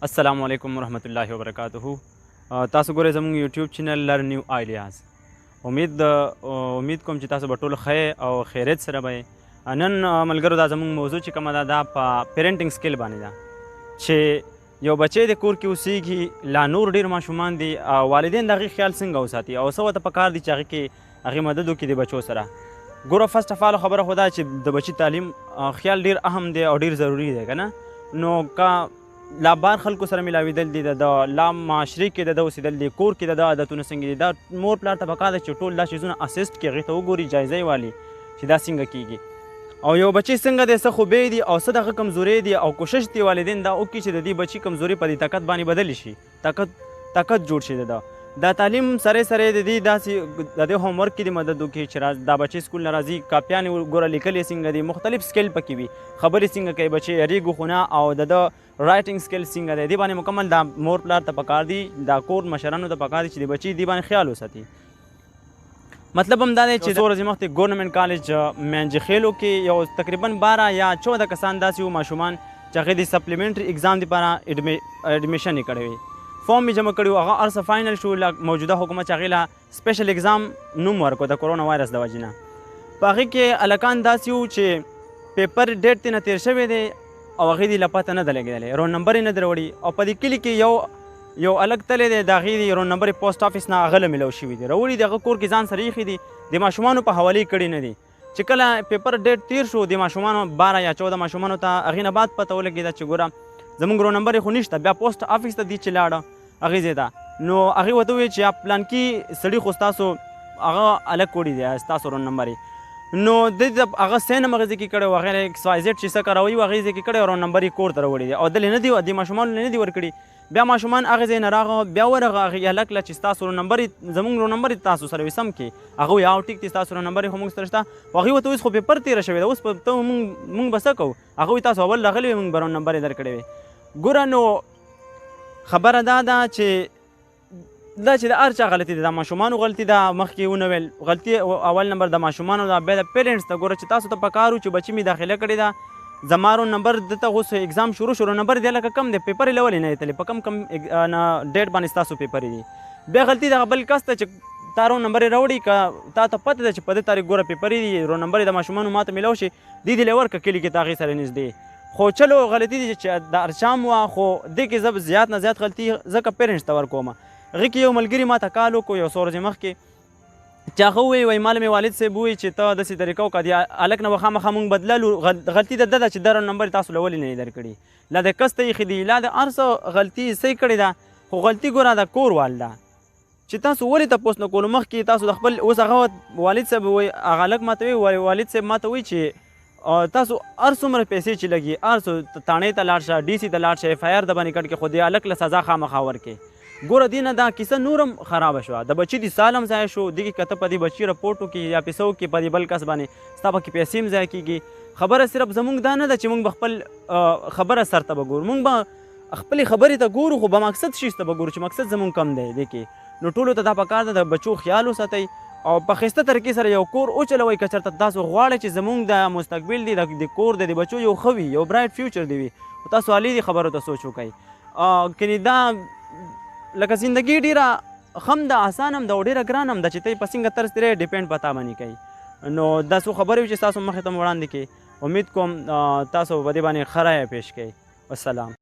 السلام علیکم ورحمۃ اللہ وبرکاتہ. تاسو ګورئ زموږ یوټیوب چینل لرن نیو آیډیاز. امید کوم چې تاسو به ټول ښه او خیریت سره به نن ملګرو دا زموږ موضوع چې کومه ده دا په پیرنټینګ سکل باندې ده چې یو بچی د کور کې اوسیږي لا نور ډېر ماشومان دي والدین د هغې خیال څنګه وساتي او څه ورته پکار دي چې هغې کې هغې مدد وکړي د بچو سره. ګوره فرسټ اف آل خبره خو دا چې د بچي تعلیم خیال ډېر اهم دی او ډېر ضروري دی که نه. نو که لا بار خلکو سره ملاوېدل دي د لا معاشرې کې د ده اوسېدل دي کور کې د ده عادتونه څنګه دي دا مور پلار ته پکار ده چې ټول دا چیزونه اسسټ کړي هغې ته وګوري جایزه یې والي چې دا څنګه کېږي او یو بچی څنګه دی څه خوبې دي او څه دغه کمزورۍ دي او کوشش دي والدین دا وکړي چې د دې بچي کمزوري په دې طاقت باندې بدلې شي طاقت جوړ شي د ده. دا تعلیم سره سره د دې داسې د دې هوم ورک کې د مدد وکړي چې دا بچی سکول نه راځي کاپیانې ګوره لیکلې څنګه دي مختلف سکل پکې وي خبرې څنګه کوي بچی اریږو خو نه او د ده رایټینګ سکل څنګه دی دې باندې مکمل دا مور پلار ته پکار دي دا کور مشرانو ته پکار دي چې د بچي دې باندې خیال وساتي. مطلب هم دا دی چې څو ورځې مخکې ګورنمنټ کالج منجخیلو کې یو تقریبا 12 یا 14 کسان داسې وو ماشومان چې هغې د سپلیمنټري اګزام دپاره اډمیشن یې کړی وی فارم یې جمع کړي وو هغه هر څه فاینل شو موجوده حکومت چې هغې له سپیشل اګزام نوم ورکړو د کرونا وایرس د وجې نه. په هغې کې هلکان داسې وو چې پیپر ډیټ ترې نه تېر شوی دی او هغې دې له پته نه ده لګېدلی رول نمبر یې نه ده راوړي او په دې کلي کې یو هلک تللی دی د هغې د رول نمبر یې پوسټ آفیس نه هغه له میلاو شوي دي راوړي د هغه کور کې ځان سره ایښي دي د ماشومانو په حوالې کړي نه دي چې کله پیپر ډیټ تیر شو د ماشومانو 12 یا 14 ماشومانو ته هغې نه بعد پته ولګېده چې ګوره زموږ رول نمبر یې خو نشته بیا پوسټ آفیس ته دي چې لاړه هغې ځای ته نو هغې ورته وویل چې پلانکي سړي خو ستاسو هغه هلک وړي دی ستاسو رول نمبر یې نو د هغه سین هم هغې ځای کې کړی و هغې ایکس واي زیډ چې څه کاروي و هغې ځای کې کړی رول نمبر یې کور ته راوړی دی او دلې نه دی دې ماشومانو نه دي ورکړي بیا ماشومان هغې ځای نه راغه بیا ورغه هغې هلک له چې ستاسو رول نمبر زموږ رول نمبر تاسو سره وي سم کې هغه وایي او ټیک دی ستاسو رول نمبر خو موږ سره شته هغې ورته اوس خو پیپر تېره شوې ده اوس ته موږ به څه کوو هغه وایي تاسو اول راغلي وي موږ به رول نمبر یې درکړی وي. ګوره نو خبره دا ده چې دا چې د هر چا غلطي ده د ماشومانو غلطي ده مخکې ونه ویل غلطي اول نمبر د ماشومانو ده بیا د پیرنټس ته ګوره چې تاسو ته پکار و چې بچي مې داخله کړې ده زما رول نمبر دته اوس اګزام شروع شو رول نمبر دی لکه کم دی پیپر یې له ولې نه دی تللی په کم ډیټ باندې ستاسو پیپر دي بیا غلطي دغه بل کس ته چې تا رول نمبر یې راوړي که تا ته پته ده چې په دې تاریخ ګوره پیپر دي رول نمبر د ماشومانو ماته میلاو شي دې دې له ورکړه کلي کې ته هغې سره نږدې خو چلو غلطي دي چې د ارچام وه خو دې کې زه زیات نه زیات غلطي ځکه پیرنټس ته ورکوم. هغې کې یو ملګري ما ته کال وکړو یو څو ورځې مخکې چې هغه ووایي ماله مې والد صاحب ووایي چې ته داسې طریقه وکړه د هلک نه به خامخا مونږ بدللو غلطي د ده ده چې دا رول نمبر تاسو له ولې نه یې درکړي لا د کس ته ایښي دي لا د هر څه غلطي صحیح کړې ده خو غلطي ګوره د کور وال ده چې تاسو ولې تپوس نه کولو مخکې تاسو د خپل اوس هغه والد صاحب وایي هغه هلک ما ته وایي والد صاحب ما ته وایي چې تاسو هر څومره پیسې چې لګي هر څه تاڼې ته لاړ شه ډي سي ته لاړ شه اف آی آر د باندې کړ کې خو دې هلک له سزا خامخا ورکړې. ګوره دې نه دا کیسه نورم خرابه شوه د بچي د سال هم ضایع شو دغې که ته په دې بچي رپورټ وکړي یا پیسه وکړي په دې بل کس باندې ستا پکې پیسې هم ضایع کېږي. خبره صرف زموږ دا نه ده چې موږ به خپل خبره سر ته به ګورو موږ به خپلې خبرې ته ګورو خو به مقصد شي ته به ګورو چې مقصد زموږ کم دی دې کې نو ټولو ته دا پکار ده د بچو خیال وساتئ او په ښایسته طریقې سره یو کور وچلوئ که چېرته تاسو غواړئ چې زموږ د مستقبل دی د کور د بچو یو ښه وي یو برایټ فیوچر دی وي تاسو علي دې خبرو ته سوچ وکئ کنې دا لکه زندگی ډېره خم ده آسان هم ده او ډېره ګران هم ده چې ته یې په څنګه طرز تېری ډیپینډ په تا باندې کوي نو دا څو خبرې وې چې تاسو مخې ته مې وړاندې کړې امید کوم تاسو په دې باندې ښه رایه پیش کوئ. والسلام.